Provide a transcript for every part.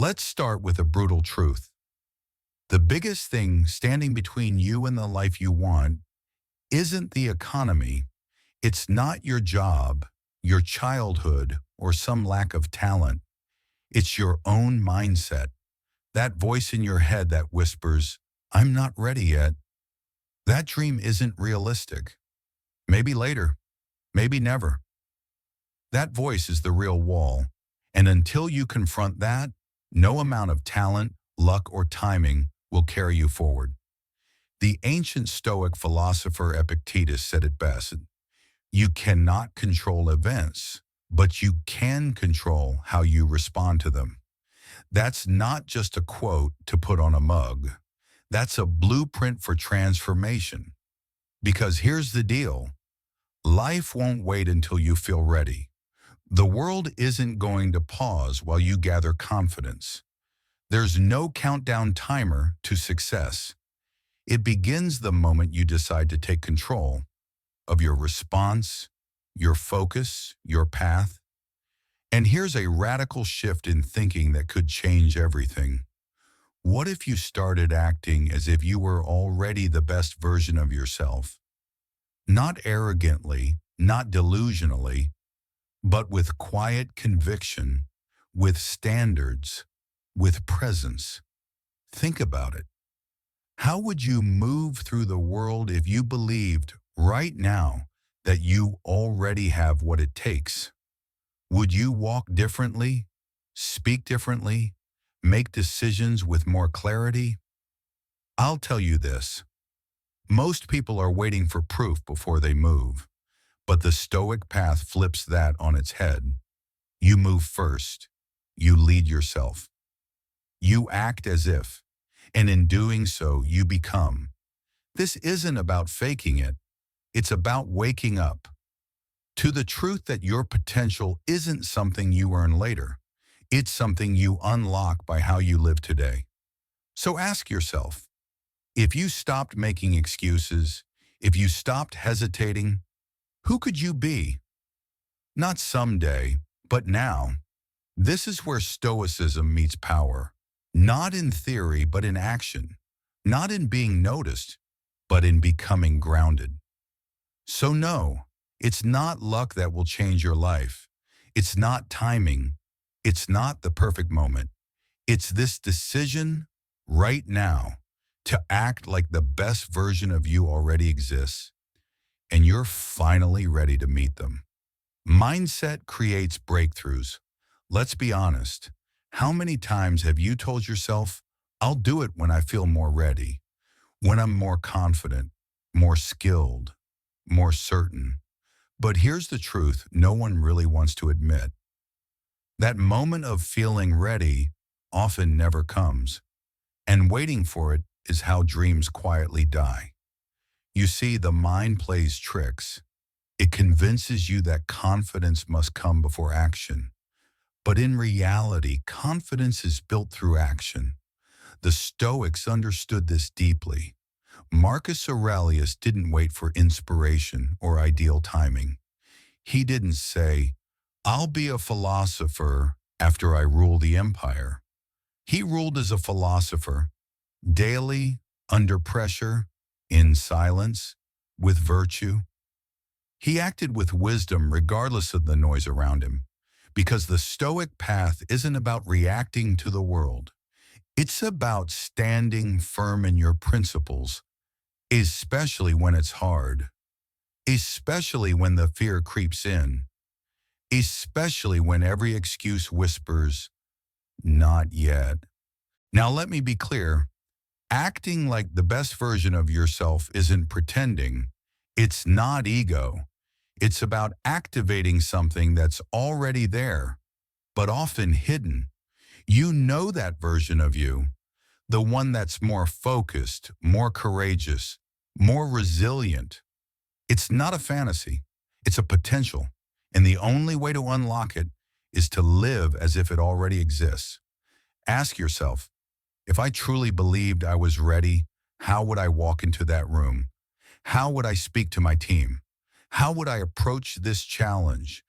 Let's start with a brutal truth. The biggest thing standing between you and the life you want isn't the economy. It's not your job, your childhood, or some lack of talent. It's your own mindset. That voice in your head that whispers, I'm not ready yet. That dream isn't realistic. Maybe later, maybe never. That voice is the real wall. And until you confront that, no amount of talent, luck, or timing will carry you forward. The ancient Stoic philosopher Epictetus said it best. You cannot control events, but you can control how you respond to them. That's not just a quote to put on a mug. That's a blueprint for transformation. Because here's the deal. Life won't wait until you feel ready. The world isn't going to pause while you gather confidence. There's no countdown timer to success. It begins the moment you decide to take control of your response, your focus, your path. And here's a radical shift in thinking that could change everything. What if you started acting as if you were already the best version of yourself? Not arrogantly, not delusionally, but with quiet conviction, with standards, with presence. Think about it. How would you move through the world if you believed right now that you already have what it takes? Would you walk differently, speak differently, make decisions with more clarity? I'll tell you this. Most people are waiting for proof before they move, but the Stoic path flips that on its head. You move first. You lead yourself. You act as if, and in doing so, you become. This isn't about faking it. It's about waking up to the truth that your potential isn't something you earn later. It's something you unlock by how you live today. So ask yourself, if you stopped making excuses, if you stopped hesitating, who could you be? Not someday, but now. This is where Stoicism meets power. Not in theory, but in action. Not in being noticed, but in becoming grounded. So no, it's not luck that will change your life. It's not timing. It's not the perfect moment. It's this decision right now to act like the best version of you already exists, and you're finally ready to meet them. Mindset creates breakthroughs. Let's be honest. How many times have you told yourself, I'll do it when I feel more ready, when I'm more confident, more skilled, more certain? But here's the truth no one really wants to admit. That moment of feeling ready often never comes, and waiting for it is how dreams quietly die. You see, the mind plays tricks. It convinces you that confidence must come before action. But in reality, confidence is built through action. The Stoics understood this deeply. Marcus Aurelius didn't wait for inspiration or ideal timing. He didn't say, I'll be a philosopher after I rule the empire. He ruled as a philosopher, daily, under pressure, in silence, with virtue. He acted with wisdom regardless of the noise around him, because the Stoic path isn't about reacting to the world. It's about standing firm in your principles, especially when it's hard, especially when the fear creeps in, especially when every excuse whispers, not yet. Now let me be clear. Acting like the best version of yourself isn't pretending. It's not ego. It's about activating something that's already there, but often hidden. You know that version of you, the one that's more focused, more courageous, more resilient. It's not a fantasy. It's a potential. And the only way to unlock it is to live as if it already exists. Ask yourself, if I truly believed I was ready, how would I walk into that room? How would I speak to my team? How would I approach this challenge?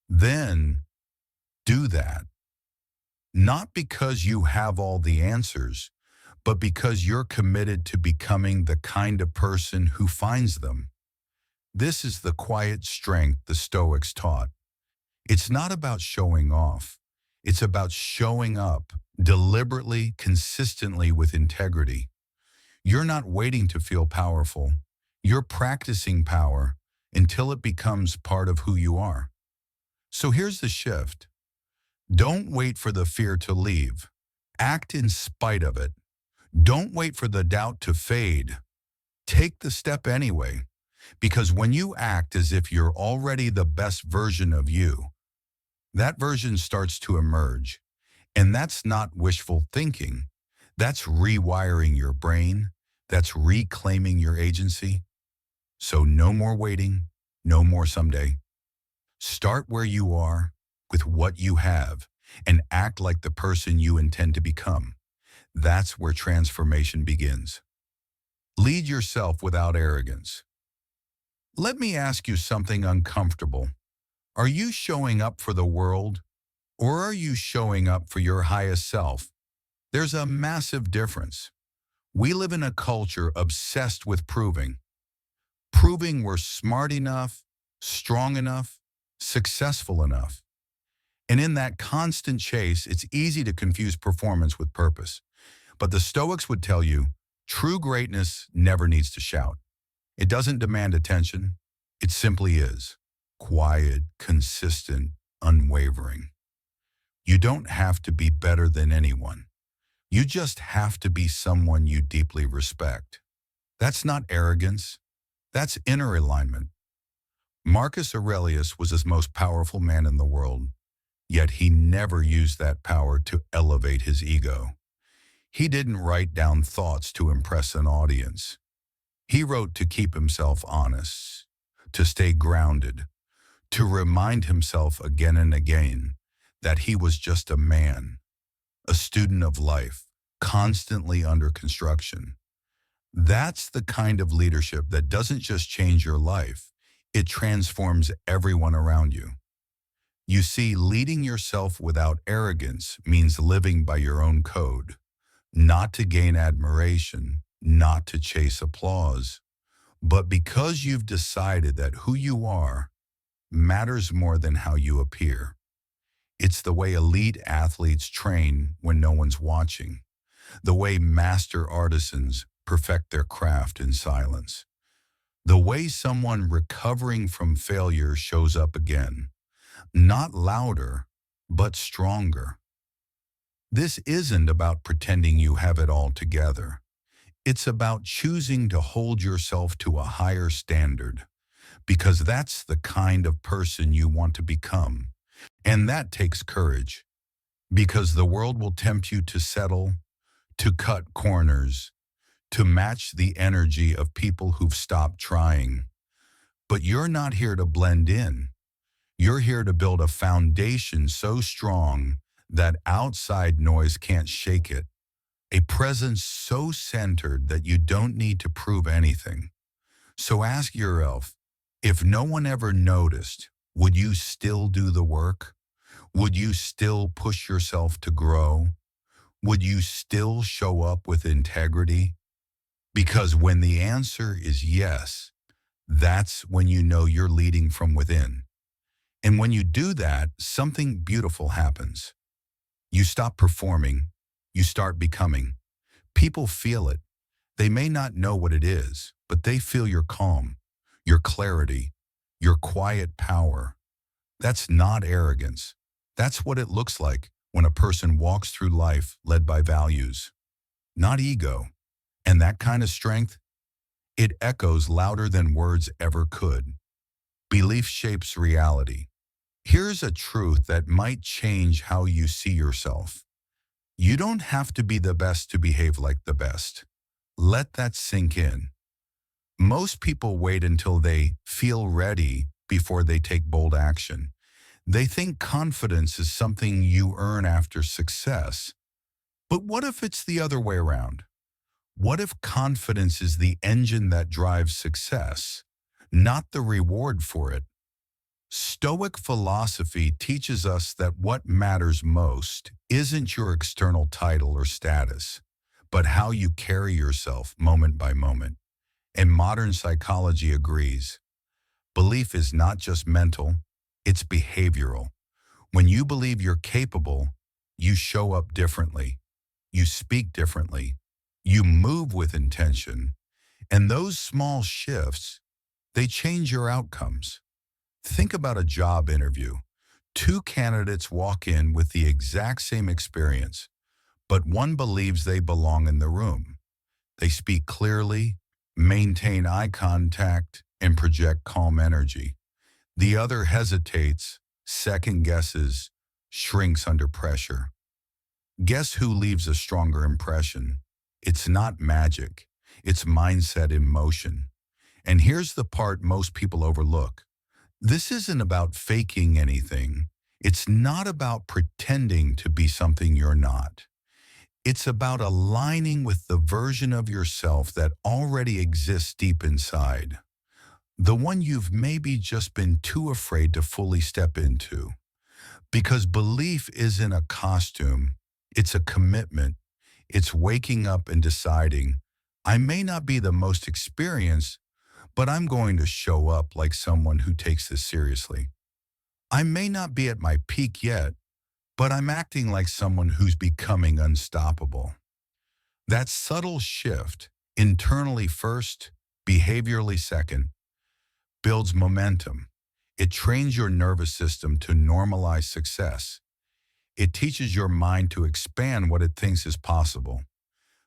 Then do that. not because you have all the answers, but because you're committed to becoming the kind of person who finds them. This is the quiet strength the Stoics taught. It's not about showing off. It's about showing up deliberately, consistently with integrity. You're not waiting to feel powerful. You're practicing power until it becomes part of who you are. So here's the shift. Don't wait for the fear to leave. Act in spite of it. Don't wait for the doubt to fade. Take the step anyway. Because when you act as if you're already the best version of you, that version starts to emerge. And that's not wishful thinking. That's rewiring your brain. That's reclaiming your agency. So no more waiting, no more someday. Start where you are with what you have and act like the person you intend to become. That's where transformation begins. Lead yourself without arrogance. Let me ask you something uncomfortable. Are you showing up for the world, or are you showing up for your highest self? There's a massive difference. We live in a culture obsessed with proving we're smart enough, strong enough, successful enough. And in that constant chase, it's easy to confuse performance with purpose. But the Stoics would tell you, true greatness never needs to shout. It doesn't demand attention. It simply is. Quiet, consistent, unwavering. You don't have to be better than anyone. You just have to be someone you deeply respect. That's not arrogance. That's inner alignment. Marcus Aurelius was the most powerful man in the world, yet he never used that power to elevate his ego. He didn't write down thoughts to impress an audience. He wrote to keep himself honest, to stay grounded, to remind himself again and again that he was just a man, a student of life, constantly under construction. That's the kind of leadership that doesn't just change your life, it transforms everyone around you. You see, leading yourself without arrogance means living by your own code, not to gain admiration, not to chase applause, but because you've decided that who you are matters more than how you appear. It's the way elite athletes train when no one's watching, the way master artisans perfect their craft in silence, the way someone recovering from failure shows up again, not louder, but stronger. This isn't about pretending you have it all together. It's about choosing to hold yourself to a higher standard, because that's the kind of person you want to become. And that takes courage, because the world will tempt you to settle, to cut corners, to match the energy of people who've stopped trying. But you're not here to blend in. You're here to build a foundation so strong that outside noise can't shake it. A presence so centered that you don't need to prove anything. So ask yourself, if no one ever noticed, would you still do the work? Would you still push yourself to grow? Would you still show up with integrity? Because when the answer is yes, that's when you know you're leading from within. And when you do that, something beautiful happens. You stop performing, you start becoming. People feel it. They may not know what it is, but they feel your calm, your clarity, your quiet power. That's not arrogance. That's what it looks like when a person walks through life led by values, not ego. And that kind of strength, it echoes louder than words ever could. Belief shapes reality. Here's a truth that might change how you see yourself. You don't have to be the best to behave like the best. Let that sink in. Most people wait until they feel ready before they take bold action. They think confidence is something you earn after success. But what if it's the other way around? What if confidence is the engine that drives success, not the reward for it? Stoic philosophy teaches us that what matters most isn't your external title or status, but how you carry yourself moment by moment. And modern psychology agrees. Belief is not just mental, it's behavioral. When you believe you're capable, you show up differently, you speak differently, you move with intention, and those small shifts, they change your outcomes. Think about a job interview. Two candidates walk in with the exact same experience, but one believes they belong in the room. They speak clearly, maintain eye contact, and project calm energy. The other hesitates, second guesses, shrinks under pressure. Guess who leaves a stronger impression? It's not magic. It's mindset in motion. And here's the part most people overlook. This isn't about faking anything. It's not about pretending to be something you're not. It's about aligning with the version of yourself that already exists deep inside. The one you've maybe just been too afraid to fully step into. Because belief isn't a costume, it's a commitment. It's waking up and deciding, I may not be the most experienced, but I'm going to show up like someone who takes this seriously. I may not be at my peak yet, but I'm acting like someone who's becoming unstoppable. That subtle shift, internally first, behaviorally second, builds momentum. It trains your nervous system to normalize success. It teaches your mind to expand what it thinks is possible.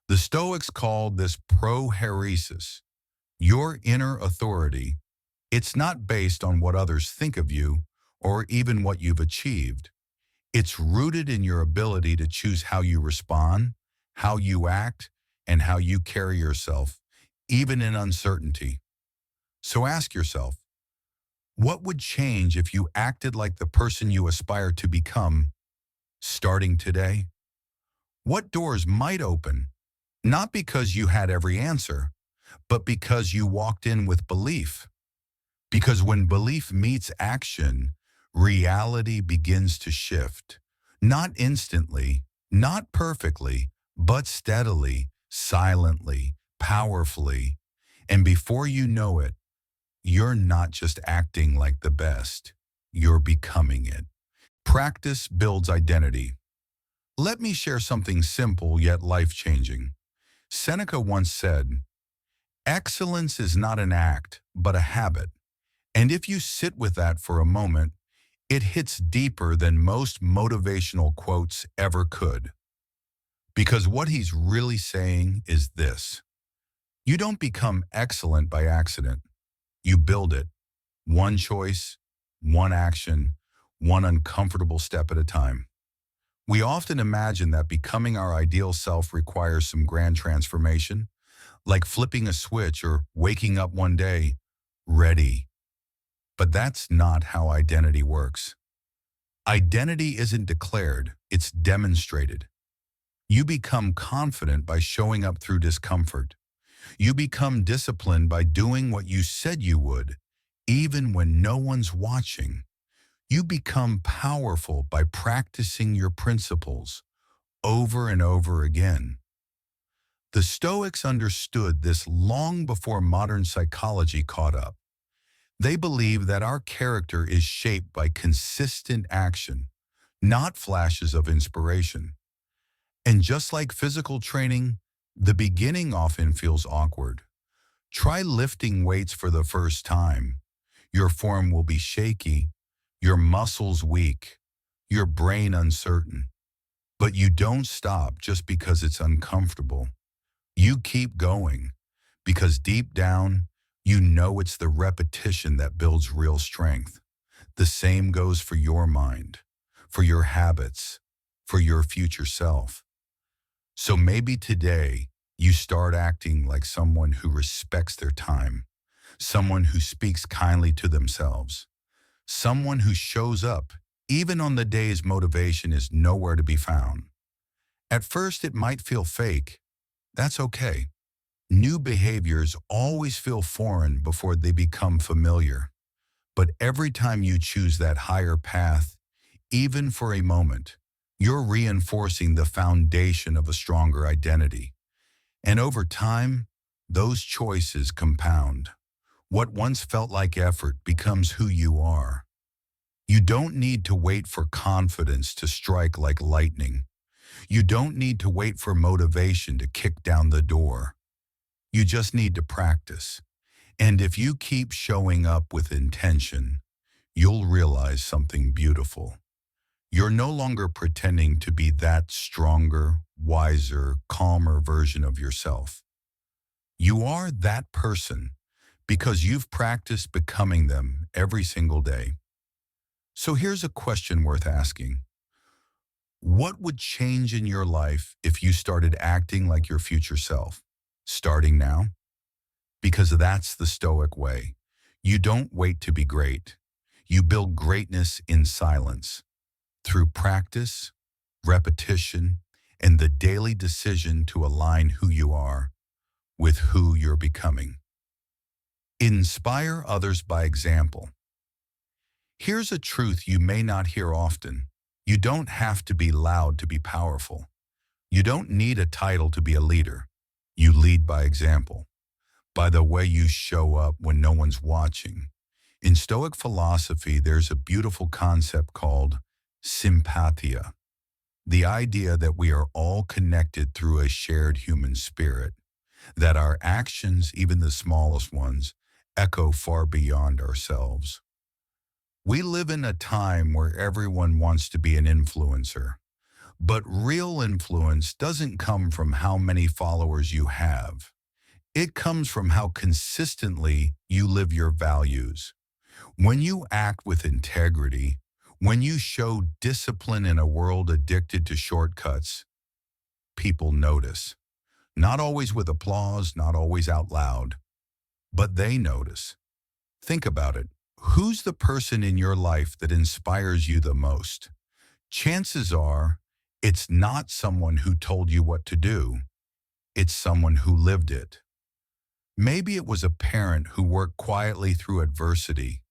The Stoics called this prohairesis, your inner authority. It's not based on what others think of you or even what you've achieved. It's rooted in your ability to choose how you respond, how you act, and how you carry yourself, even in uncertainty. So ask yourself, what would change if you acted like the person you aspire to become starting today? What doors might open, not because you had every answer, but because you walked in with belief? Because when belief meets action, reality begins to shift. Not instantly, not perfectly, but steadily, silently, powerfully. And before you know it, you're not just acting like the best, you're becoming it. Practice builds identity. Let me share something simple yet life-changing. Seneca once said, excellence is not an act, but a habit. And if you sit with that for a moment, it hits deeper than most motivational quotes ever could. Because what he's really saying is this: you don't become excellent by accident. You build it, one choice, one action, one uncomfortable step at a time. We often imagine that becoming our ideal self requires some grand transformation, like flipping a switch or waking up one day, ready. But that's not how identity works. Identity isn't declared, it's demonstrated. You become confident by showing up through discomfort. You become disciplined by doing what you said you would, even when no one's watching. You become powerful by practicing your principles over and over again. The Stoics understood this long before modern psychology caught up. They believe that our character is shaped by consistent action, not flashes of inspiration. And just like physical training, the beginning often feels awkward. Try lifting weights for the first time. Your form will be shaky, your muscles weak, your brain uncertain. But you don't stop just because it's uncomfortable. You keep going because deep down, you know it's the repetition that builds real strength. The same goes for your mind, for your habits, for your future self. So maybe today you start acting like someone who respects their time, someone who speaks kindly to themselves, someone who shows up even on the days motivation is nowhere to be found. At first it might feel fake. That's okay. New behaviors always feel foreign before they become familiar. But every time you choose that higher path, even for a moment, you're reinforcing the foundation of a stronger identity. And over time, those choices compound. What once felt like effort becomes who you are. You don't need to wait for confidence to strike like lightning. You don't need to wait for motivation to kick down the door. You just need to practice. And if you keep showing up with intention, you'll realize something beautiful. You're no longer pretending to be that stronger, wiser, calmer version of yourself. You are that person because you've practiced becoming them every single day. So here's a question worth asking. What would change in your life if you started acting like your future self? Starting now? Because that's the Stoic way. You don't wait to be great. You build greatness in silence. Through practice, repetition, and the daily decision to align who you are with who you're becoming. Inspire others by example. Here's a truth you may not hear often. You don't have to be loud to be powerful. You don't need a title to be a leader. You lead by example, by the way you show up when no one's watching. In Stoic philosophy, there's a beautiful concept called sympathia, the idea that we are all connected through a shared human spirit, that our actions, even the smallest ones, echo far beyond ourselves. We live in a time where everyone wants to be an influencer, but real influence doesn't come from how many followers you have. It comes from how consistently you live your values. When you act with integrity, when you show discipline in a world addicted to shortcuts, people notice. Not always with applause, not always out loud, but they notice. Think about it. Who's the person in your life that inspires you the most? Chances are, it's not someone who told you what to do. It's someone who lived it. Maybe it was a parent who worked quietly through adversity,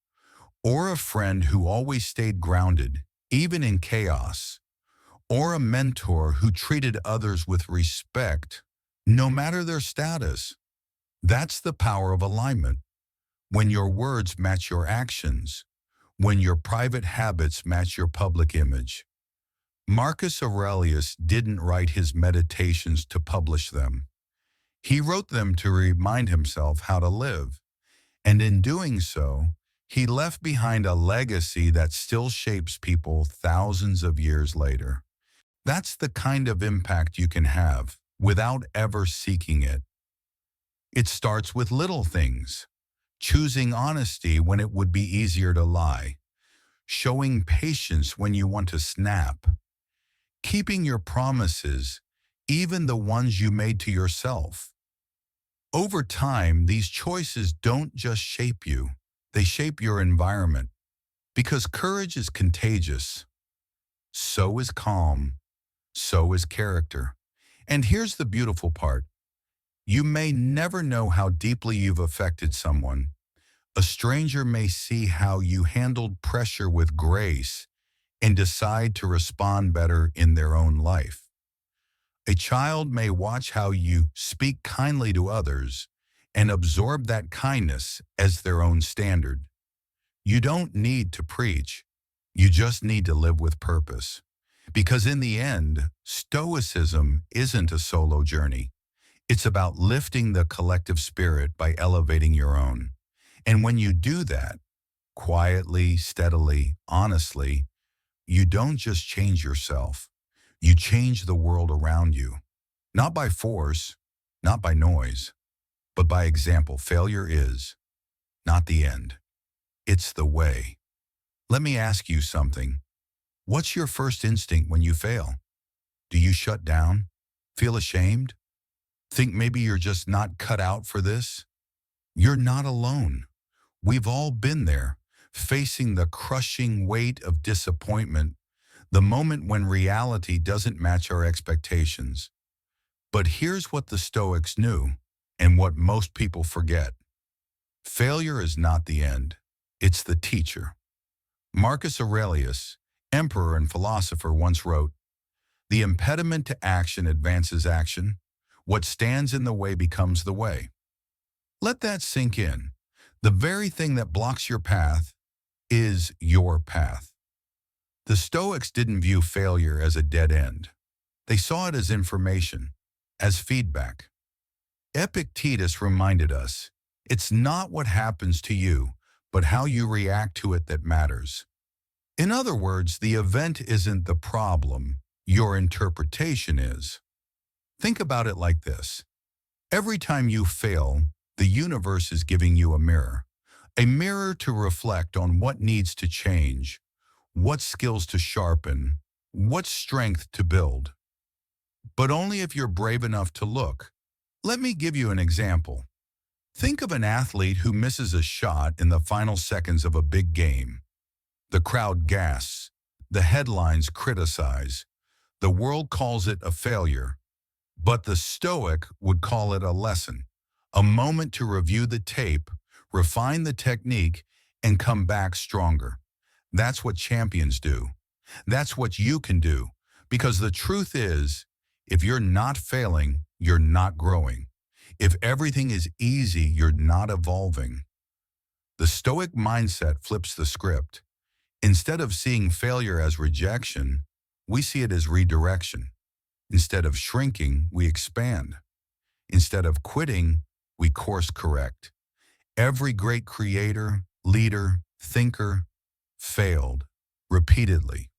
or a friend who always stayed grounded, even in chaos, or a mentor who treated others with respect, no matter their status. That's the power of alignment. When your words match your actions, when your private habits match your public image. Marcus Aurelius didn't write his meditations to publish them. He wrote them to remind himself how to live. And in doing so, he left behind a legacy that still shapes people thousands of years later. That's the kind of impact you can have without ever seeking it. It starts with little things. Choosing honesty when it would be easier to lie. Showing patience when you want to snap. Keeping your promises, even the ones you made to yourself. Over time, these choices don't just shape you, they shape your environment. Because courage is contagious. So is calm. So is character. And here's the beautiful part. You may never know how deeply you've affected someone. A stranger may see how you handled pressure with grace and decide to respond better in their own life. A child may watch how you speak kindly to others and absorb that kindness as their own standard. You don't need to preach. You just need to live with purpose. Because in the end, Stoicism isn't a solo journey. It's about lifting the collective spirit by elevating your own. And when you do that, quietly, steadily, honestly, you don't just change yourself. You change the world around you. Not by force, not by noise, but by example. Failure is not the end. It's the way. Let me ask you something. What's your first instinct when you fail? Do you shut down? Feel ashamed? Think maybe you're just not cut out for this? You're not alone. We've all been there, facing the crushing weight of disappointment, the moment when reality doesn't match our expectations. But here's what the Stoics knew, and what most people forget. Failure is not the end. It's the teacher. Marcus Aurelius, emperor and philosopher, once wrote, "The impediment to action advances action. What stands in the way becomes the way." Let that sink in. The very thing that blocks your path is your path. The Stoics didn't view failure as a dead end. They saw it as information, as feedback. Epictetus reminded us, it's not what happens to you, but how you react to it that matters. In other words, the event isn't the problem, your interpretation is. Think about it like this. Every time you fail, the universe is giving you a mirror to reflect on what needs to change, what skills to sharpen, what strength to build. But only if you're brave enough to look. Let me give you an example. Think of an athlete who misses a shot in the final seconds of a big game. The crowd gasps, the headlines criticize, the world calls it a failure, but the Stoic would call it a lesson, a moment to review the tape, refine the technique, and come back stronger. That's what champions do. That's what you can do. Because the truth is, if you're not failing, you're not growing. If everything is easy, you're not evolving. The Stoic mindset flips the script. Instead of seeing failure as rejection, we see it as redirection. Instead of shrinking, we expand. Instead of quitting, we course correct. Every great creator, leader, thinker failed repeatedly.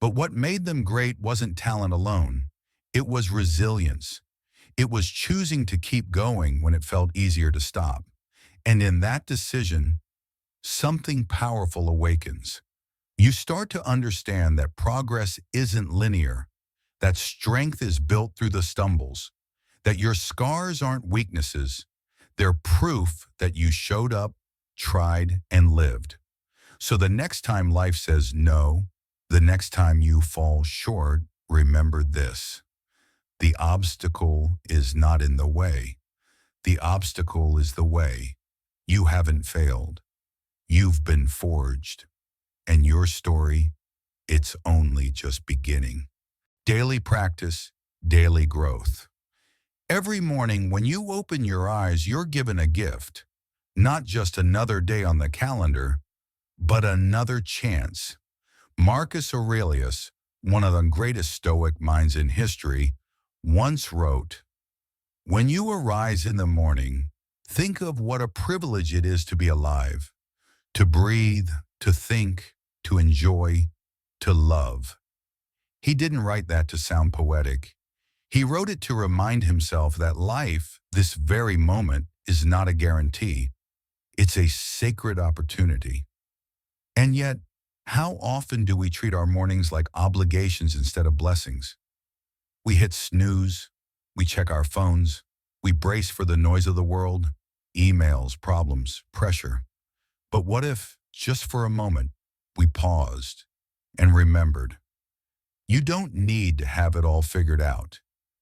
But what made them great wasn't talent alone. It was resilience. It was choosing to keep going when it felt easier to stop. And in that decision, something powerful awakens. You start to understand that progress isn't linear, that strength is built through the stumbles, that your scars aren't weaknesses, they're proof that you showed up, tried, and lived. So the next time life says no, the next time you fall short, remember this. The obstacle is not in the way. The obstacle is the way. You haven't failed. You've been forged. And your story, it's only just beginning. Daily practice, daily growth. Every morning when you open your eyes, you're given a gift. Not just another day on the calendar, but another chance. Marcus Aurelius, one of the greatest Stoic minds in history, once wrote, "When you arise in the morning, think of what a privilege it is to be alive, to breathe, to think, to enjoy, to love." He didn't write that to sound poetic. He wrote it to remind himself that life, this very moment, is not a guarantee. It's a sacred opportunity. And yet, how often do we treat our mornings like obligations instead of blessings? We hit snooze, we check our phones, we brace for the noise of the world, emails, problems, pressure. But what if, just for a moment, we paused and remembered? You don't need to have it all figured out.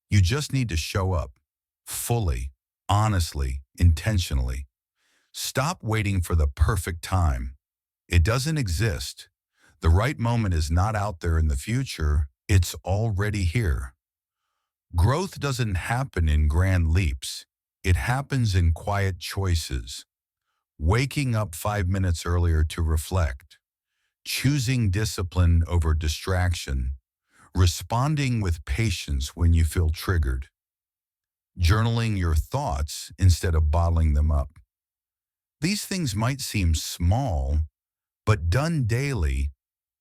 You just need to show up, fully, honestly, intentionally. Stop waiting for the perfect time. It doesn't exist. The right moment is not out there in the future, it's already here. Growth doesn't happen in grand leaps. It happens in quiet choices. Waking up 5 minutes earlier to reflect. Choosing discipline over distraction. Responding with patience when you feel triggered. Journaling your thoughts instead of bottling them up. These things might seem small, but done daily,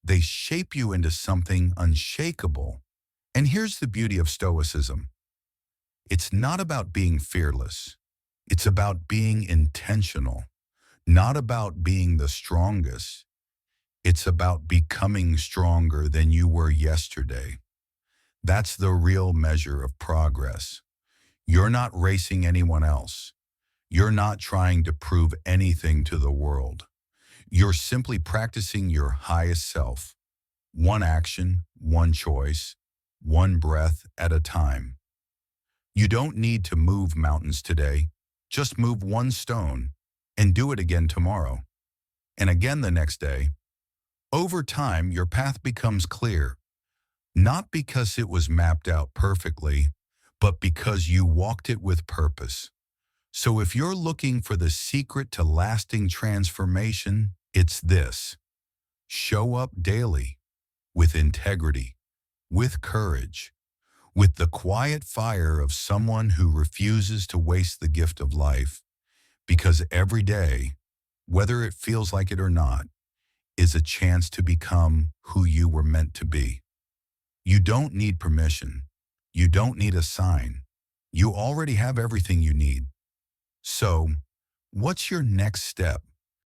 they shape you into something unshakable. And here's the beauty of Stoicism. It's not about being fearless. It's about being intentional, not about being the strongest. It's about becoming stronger than you were yesterday. That's the real measure of progress. You're not racing anyone else. You're not trying to prove anything to the world. You're simply practicing your highest self. One action, one choice, one breath at a time. You don't need to move mountains today. Just move one stone and do it again tomorrow. and again the next day. Over time, your path becomes clear, not because it was mapped out perfectly, but because you walked it with purpose. So if you're looking for the secret to lasting transformation, it's this: show up daily with integrity, with courage, with the quiet fire of someone who refuses to waste the gift of life, because every day, whether it feels like it or not, is a chance to become who you were meant to be. You don't need permission. You don't need a sign. You already have everything you need. So, what's your next step?